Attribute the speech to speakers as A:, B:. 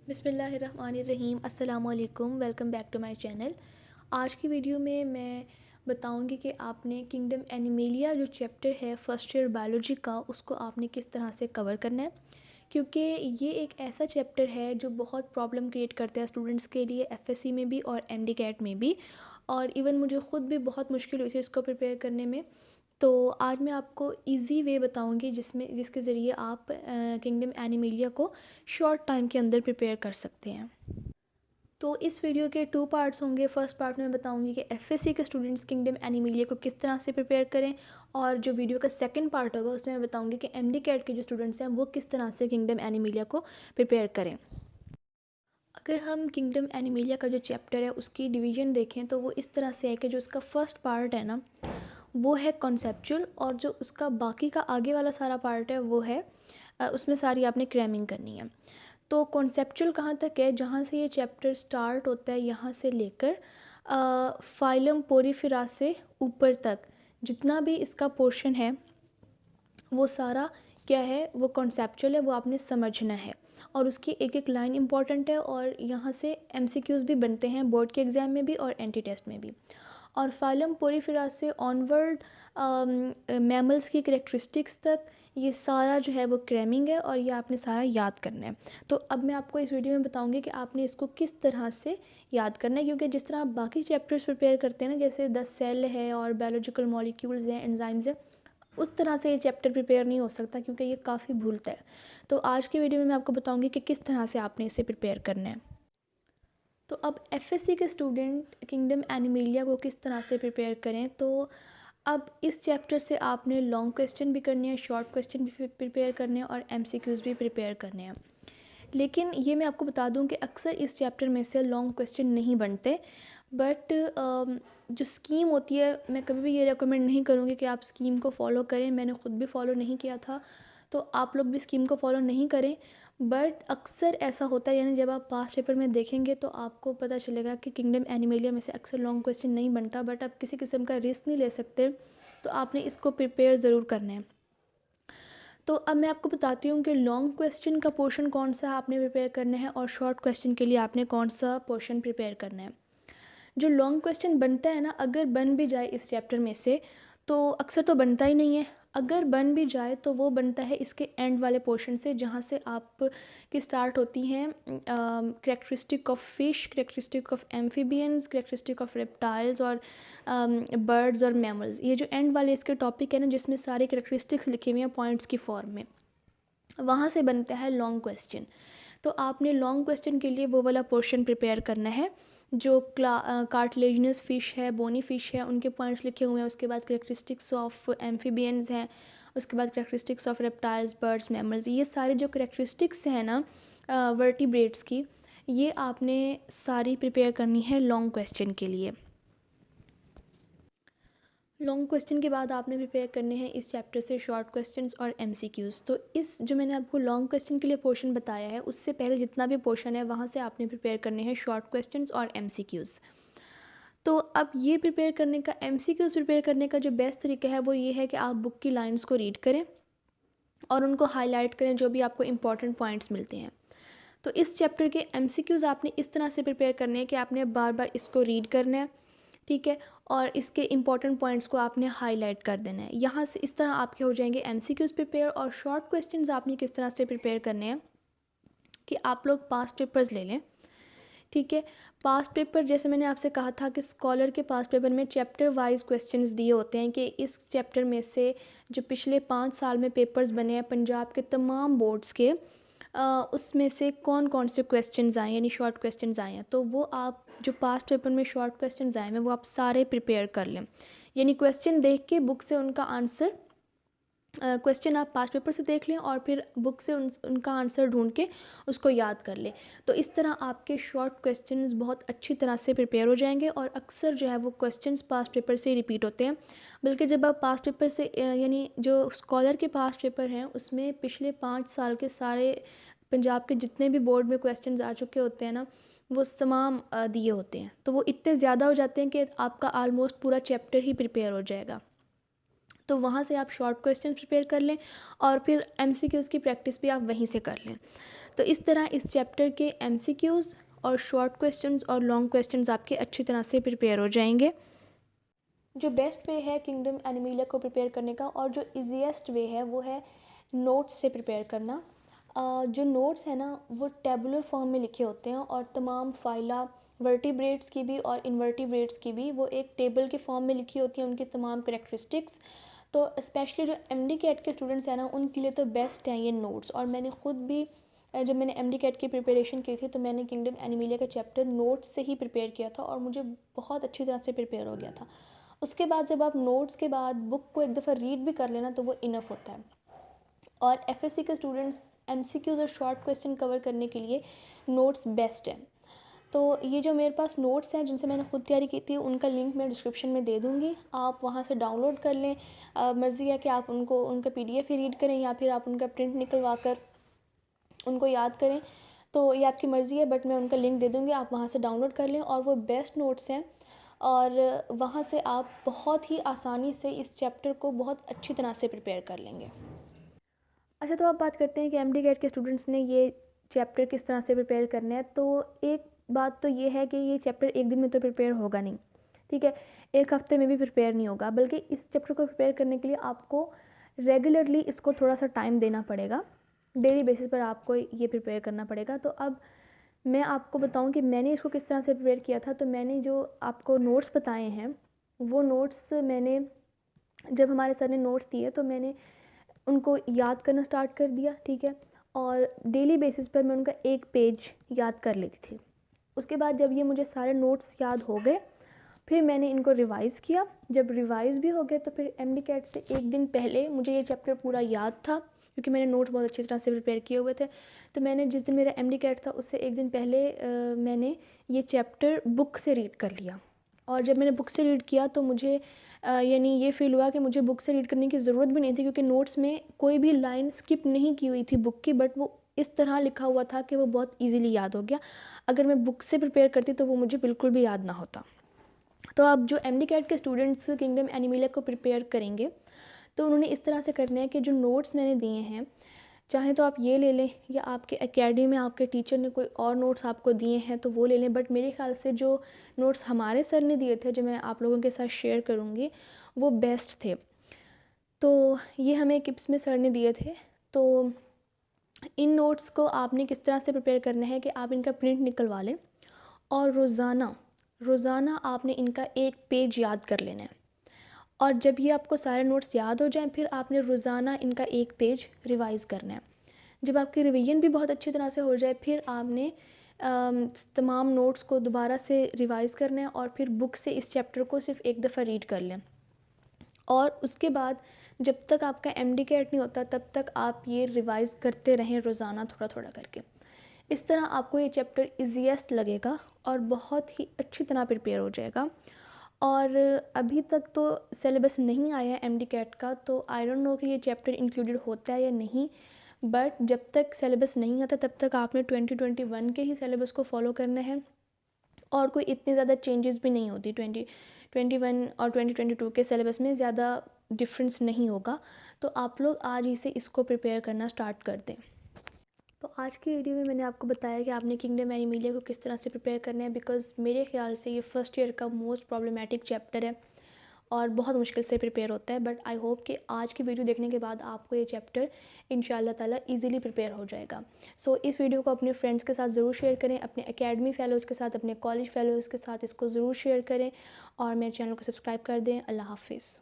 A: बिस्मिल्लाहिर्रहमानिर्रहीम अस्सलाम वालेकुम। Welcome back to my channel. आज की वीडियो में मैं बताऊंगी कि आपने किंगडम एनिमेलिया जो चैप्टर है फर्स्ट ईयर बायोलॉजी का, उसको आपने किस तरह से कवर करना है, क्योंकि ये एक ऐसा चैप्टर है जो बहुत प्रॉब्लम क्रिएट करता है स्टूडेंट्स के लिए, एफएससी में भी और एमडी कैट में भी। और इवन मुझे ख़ुद भी बहुत मुश्किल हुई थी इसको प्रिपेयर करने में। तो आज मैं आपको इजी वे बताऊंगी जिसके ज़रिए आप किंगडम एनिमेलिया को शॉर्ट टाइम के अंदर प्रिपेयर कर सकते हैं। तो इस वीडियो के 2 पार्ट्स होंगे। फर्स्ट पार्ट में बताऊंगी कि एफएससी के स्टूडेंट्स किंगडम एनिमेलिया को किस तरह से प्रिपेयर करें, और जो वीडियो का सेकंड पार्ट होगा उसमें मैं बताऊंगी कि एमडी कैट के जो स्टूडेंट्स हैं वो किस तरह से किंगडम एनिमेलिया को प्रिपेयर करें। अगर हम किंगडम एनिमेलिया का जो चैप्टर है उसकी डिवीज़न देखें तो वो इस तरह से है कि जो उसका फर्स्ट पार्ट है ना, वो है कॉन्सेप्चुअल, और जो उसका बाकी का आगे वाला सारा पार्ट है वो है उसमें सारी आपने क्रैमिंग करनी है। तो कॉन्सेप्चुअल कहाँ तक है, जहाँ से ये चैप्टर स्टार्ट होता है यहाँ से लेकर फाइलम पोरीफेरा से ऊपर तक जितना भी इसका पोर्शन है वो सारा क्या है, वो कॉन्सेप्चुअल है, वो आपने समझना है। और उसकी एक एक लाइन इंपॉर्टेंट है, और यहाँ से एमसीक्यूज़ भी बनते हैं बोर्ड के एग्ज़ाम में भी और एंटी टेस्ट में भी। और फाइलम पोरीफेरा से ऑनवर्ड मैमल्स की करेक्टरिस्टिक्स तक ये सारा जो है वो क्रैमिंग है, और ये आपने सारा याद करना है। तो अब मैं आपको इस वीडियो में बताऊंगी कि आपने इसको किस तरह से याद करना है, क्योंकि जिस तरह आप बाकी चैप्टर्स प्रिपेयर करते हैं ना, जैसे द सेल है और बायोलॉजिकल मॉलिक्यूल्स हैं, एंजाइम्स हैं, उस तरह से ये चैप्टर प्रिपेयर नहीं हो सकता, क्योंकि ये काफ़ी भूलता है। तो आज की वीडियो में मैं आपको बताऊंगी कि किस तरह से आपने इसे प्रिपेयर करना है। तो अब एफएससी के स्टूडेंट किंगडम एनिमेलिया को किस तरह से प्रिपेयर करें, तो अब इस चैप्टर से आपने लॉन्ग क्वेश्चन भी करने हैं, शॉर्ट क्वेश्चन भी प्रिपेयर करने हैं, और एमसीक्यूज़ भी प्रिपेयर करने हैं। लेकिन ये मैं आपको बता दूं कि अक्सर इस चैप्टर में से लॉन्ग क्वेश्चन नहीं बनते, बट जो स्कीम होती है, मैं कभी भी ये रेकमेंड नहीं करूँगी कि आप स्कीम को फॉलो करें। मैंने ख़ुद भी फॉलो नहीं किया था, तो आप लोग भी स्कीम को फॉलो नहीं करें। बट अक्सर ऐसा होता है, यानी जब आप पास्ट पेपर में देखेंगे तो आपको पता चलेगा कि किंगडम एनिमेलिया में से अक्सर लॉन्ग क्वेश्चन नहीं बनता, बट आप किसी किस्म का रिस्क नहीं ले सकते, तो आपने इसको प्रिपेयर ज़रूर करना है। तो अब मैं आपको बताती हूँ कि लॉन्ग क्वेश्चन का पोर्शन कौन सा आपने प्रिपेयर करना है, और शॉर्ट क्वेश्चन के लिए आपने कौन सा पोर्शन प्रिपेयर करना है। जो लॉन्ग क्वेश्चन बनता है ना, अगर बन भी जाए इस चैप्टर में से, तो अक्सर तो बनता ही नहीं है। अगर बन भी जाए तो वो बनता है इसके एंड वाले पोर्शन से, जहाँ से आप की स्टार्ट होती हैं characteristic of fish, characteristic of amphibians, characteristic of reptiles और बर्ड्स और मैमल्स। ये जो एंड वाले इसके टॉपिक है ना, जिसमें सारे करेक्टरिस्टिक्स लिखे हुए हैं पॉइंट्स की फॉर्म में, वहाँ से बनता है लॉन्ग क्वेश्चन। तो आपने लॉन्ग क्वेश्चन के लिए वो वाला पोर्शन प्रिपेयर करना है जो कार्टिलेजिनस फ़िश है, बोनी फ़िश है, उनके पॉइंट्स लिखे हुए हैं। उसके बाद करेक्टरिस्टिक्स ऑफ एम्फीबियंस हैं, उसके बाद characteristics of reptiles, birds, mammals. ये सारे जो करेक्टरिस्टिक्स हैं ना वर्टिब्रेट्स की, ये आपने सारी प्रिपेयर करनी है लॉन्ग क्वेश्चन के लिए। लॉन्ग क्वेश्चन के बाद आपने प्रिपेयर करने हैं इस चैप्टर से शॉर्ट क्वेश्चंस और एमसीक्यूज़। तो इस जो मैंने आपको लॉन्ग क्वेश्चन के लिए पोर्शन बताया है, उससे पहले जितना भी पोर्शन है वहाँ से आपने प्रिपेयर करने हैं शॉर्ट क्वेश्चंस और एमसीक्यूज़। तो अब ये प्रिपेयर करने का, एमसीक्यूज़ प्रिपेयर करने का जो बेस्ट तरीका है वो ये है कि आप बुक की लाइन्स को रीड करें और उनको हाईलाइट करें जो भी आपको इंपॉर्टेंट पॉइंट्स मिलते हैं। तो इस चैप्टर के एमसीक्यूज़ आपने इस तरह से प्रिपेयर करने हैं कि आपने बार बार इसको रीड करना है, ठीक है, और इसके इंपॉर्टेंट पॉइंट्स को आपने हाईलाइट कर देना है। यहाँ से इस तरह आपके हो जाएंगे एमसीक्यूज़ प्रिपेयर। और शॉर्ट क्वेश्चंस आपने किस तरह से प्रिपेयर करने हैं कि आप लोग पास्ट पेपर्स ले लें, ठीक है। पास्ट पेपर, जैसे मैंने आपसे कहा था कि स्कॉलर के पास्ट पेपर में चैप्टर वाइज क्वेश्चंस दिए होते हैं कि इस चैप्टर में से जो पिछले 5 साल में पेपर्स बने हैं पंजाब के तमाम बोर्ड्स के, उसमें से कौन कौन से क्वेश्चंस आए, यानी शॉर्ट क्वेश्चंस आए हैं। तो वो आप जो पास्ट पेपर में शॉर्ट क्वेश्चंस आए हैं वो आप सारे प्रिपेयर कर लें, यानी क्वेश्चन देख के बुक से उनका आंसर, क्वेश्चन आप पास्ट पेपर से देख लें और फिर बुक से उनका आंसर ढूंढ के उसको याद कर लें। तो इस तरह आपके शॉर्ट क्वेश्चंस बहुत अच्छी तरह से प्रिपेयर हो जाएंगे, और अक्सर जो है वो क्वेश्चंस पास्ट पेपर से ही रिपीट होते हैं। बल्कि जब आप पास्ट पेपर से यानी जो स्कॉलर के पास्ट पेपर हैं उसमें पिछले 5 साल के सारे पंजाब के जितने भी बोर्ड में क्वेश्चंस आ चुके होते हैं ना, वो तमाम दिए होते हैं। तो वो इतने ज़्यादा हो जाते हैं कि आपका आलमोस्ट पूरा चैप्टर ही प्रिपेयर हो जाएगा। तो वहाँ से आप शॉर्ट क्वेश्चन प्रिपेयर कर लें और फिर एमसीक्यूज़ की प्रैक्टिस भी आप वहीं से कर लें। तो इस तरह इस चैप्टर के MCQs और शॉर्ट क्वेश्चंस और लॉन्ग क्वेश्चंस आपके अच्छी तरह से प्रिपेयर हो जाएंगे। जो बेस्ट वे है किंगडम एनिमेलिया को प्रिपेयर करने का और जो ईजीएस्ट वे है वो है नोट्स से प्रिपेयर करना। जो नोट्स है ना वो टेबुलर फॉर्म में लिखे होते हैं और तमाम फाइला वर्टिब्रेट्स की भी और इनवर्टिब्रेट्स की भी वो एक टेबल के फॉर्म में लिखी होती हैं, उनकी तमाम करेक्टरिस्टिक्स। तो स्पेशली जो MD कैट के स्टूडेंट्स हैं ना उनके लिए तो बेस्ट हैं ये नोट्स। और मैंने ख़ुद भी जब मैंने MD कैट की प्रिपरेशन की थी तो मैंने किंगडम एनिमेलिया का चैप्टर नोट्स से ही प्रिपेयर किया था और मुझे बहुत अच्छी तरह से प्रिपेयर हो गया था। उसके बाद जब आप नोट्स के बाद बुक को एक दफ़ा रीड भी कर लेना तो वो इनफ होता है। और FSC के स्टूडेंट्स MCQs और शॉर्ट क्वेश्चन कवर करने के लिए नोट्स बेस्ट है। तो ये जो मेरे पास नोट्स हैं जिनसे मैंने ख़ुद तैयारी की थी उनका लिंक मैं डिस्क्रिप्शन में दे दूँगी, आप वहाँ से डाउनलोड कर लें। मर्ज़ी है कि आप उनका PDF ही रीड करें या फिर आप उनका प्रिंट निकलवा कर उनको याद करें, तो ये आपकी मर्ज़ी है, बट मैं उनका लिंक दे दूँगी, आप वहाँ से डाउनलोड कर लें। और वो बेस्ट नोट्स हैं और वहाँ से आप बहुत ही आसानी से इस चैप्टर को बहुत अच्छी तरह से प्रिपेयर कर लेंगे। अच्छा, तो आप बात करते हैं कि MD कैट के स्टूडेंट्स ने ये चैप्टर किस तरह से प्रिपेयर करना है। तो एक बात तो ये है कि ये चैप्टर एक दिन में तो प्रिपेयर होगा नहीं, ठीक है, एक हफ्ते में भी प्रिपेयर नहीं होगा, बल्कि इस चैप्टर को प्रिपेयर करने के लिए आपको रेगुलरली इसको थोड़ा सा टाइम देना पड़ेगा, डेली बेसिस पर आपको ये प्रिपेयर करना पड़ेगा। तो अब मैं आपको बताऊं कि मैंने इसको किस तरह से प्रिपेयर किया था। तो मैंने जो आपको नोट्स बताए हैं वो नोट्स मैंने जब हमारे सर ने नोट्स दिए तो मैंने उनको याद करना स्टार्ट कर दिया, ठीक है, और डेली बेसिस पर मैं उनका एक पेज याद कर लेती थी। उसके बाद जब ये मुझे सारे नोट्स याद हो गए फिर मैंने इनको रिवाइज़ किया। जब रिवाइज़ भी हो गए तो फिर MD कैट से एक दिन पहले मुझे ये चैप्टर पूरा याद था क्योंकि मैंने नोट्स बहुत अच्छी तरह से प्रिपेयर किए हुए थे। तो मैंने जिस दिन मेरा MD कैट था उससे एक दिन पहले मैंने ये चैप्टर बुक से रीड कर लिया। और जब मैंने बुक से रीड किया तो मुझे यानी ये फ़ील हुआ कि मुझे बुक से रीड करने की ज़रूरत भी नहीं थी क्योंकि नोट्स में कोई भी लाइन स्किप नहीं की हुई थी बुक की, बट वो इस तरह लिखा हुआ था कि वो बहुत ईज़िली याद हो गया। अगर मैं बुक से प्रिपेयर करती तो वो मुझे बिल्कुल भी याद ना होता। तो अब जो MD कैट के स्टूडेंट्स किंगडम एनिमेलिया को प्रिपेयर करेंगे तो उन्होंने इस तरह से करना है कि जो नोट्स मैंने दिए हैं, चाहे तो आप ये ले लें या आपके एकेडमी में आपके टीचर ने कोई और नोट्स आपको दिए हैं तो वो ले लें, बट मेरे ख़्याल से जो नोट्स हमारे सर ने दिए थे जो मैं आप लोगों के साथ शेयर करूँगी वो बेस्ट थे। तो ये हमें किप्स में सर ने दिए थे। तो इन नोट्स को आपने किस तरह से प्रिपेयर करना है कि आप इनका प्रिंट निकलवा लें और रोज़ाना आपने इनका एक पेज याद कर लेना है। और जब ये आपको सारे नोट्स याद हो जाएं फिर आपने रोज़ाना इनका एक पेज रिवाइज़ करना है। जब आपकी रिवीजन भी बहुत अच्छी तरह से हो जाए फिर आपने तमाम नोट्स को दोबारा से रिवाइज़ करना है और फिर बुक से इस चैप्टर को सिर्फ एक दफ़ा रीड कर लें। और उसके बाद जब तक आपका MD कैट नहीं होता तब तक आप ये रिवाइज़ करते रहें रोज़ाना थोड़ा थोड़ा करके। इस तरह आपको ये चैप्टर ईजीएस्ट लगेगा और बहुत ही अच्छी तरह प्रिपेयर हो जाएगा। और अभी तक तो सिलेबस नहीं आया है MD कैट का, तो आई डोंट नो कि ये चैप्टर इंक्लूडेड होता है या नहीं, बट जब तक सिलेबस नहीं आता तब तक आपने 2021 के ही सिलेबस को फॉलो करना है और कोई इतनी ज़्यादा चेंजेस भी नहीं होती। 2021 और 2022 के सिलेबस में ज़्यादा डिफरेंस नहीं होगा। तो आप लोग आज ही से इसको प्रिपेयर करना स्टार्ट कर दें। तो आज की वीडियो में मैंने आपको बताया कि आपने किंगडम एनिमेलिया को किस तरह से प्रिपेयर करना है, बिकॉज़ मेरे ख्याल से ये फर्स्ट ईयर का मोस्ट प्रॉब्लमेटिक चैप्टर है और बहुत मुश्किल से प्रिपेयर होता है। बट आई होप कि आज की वीडियो देखने के बाद आपको ये चैप्टर इंशाल्लाह ताला इजीली प्रिपेयर हो जाएगा। सो इस वीडियो को अपने फ्रेंड्स के साथ ज़रूर शेयर करें, अपने एकेडमी फ़ेलोज़ के साथ, अपने कॉलेज फ़ेलोज़ के साथ इसको ज़रूर शेयर करें और मेरे चैनल को सब्सक्राइब कर दें। अल्लाह हाफ़िज़।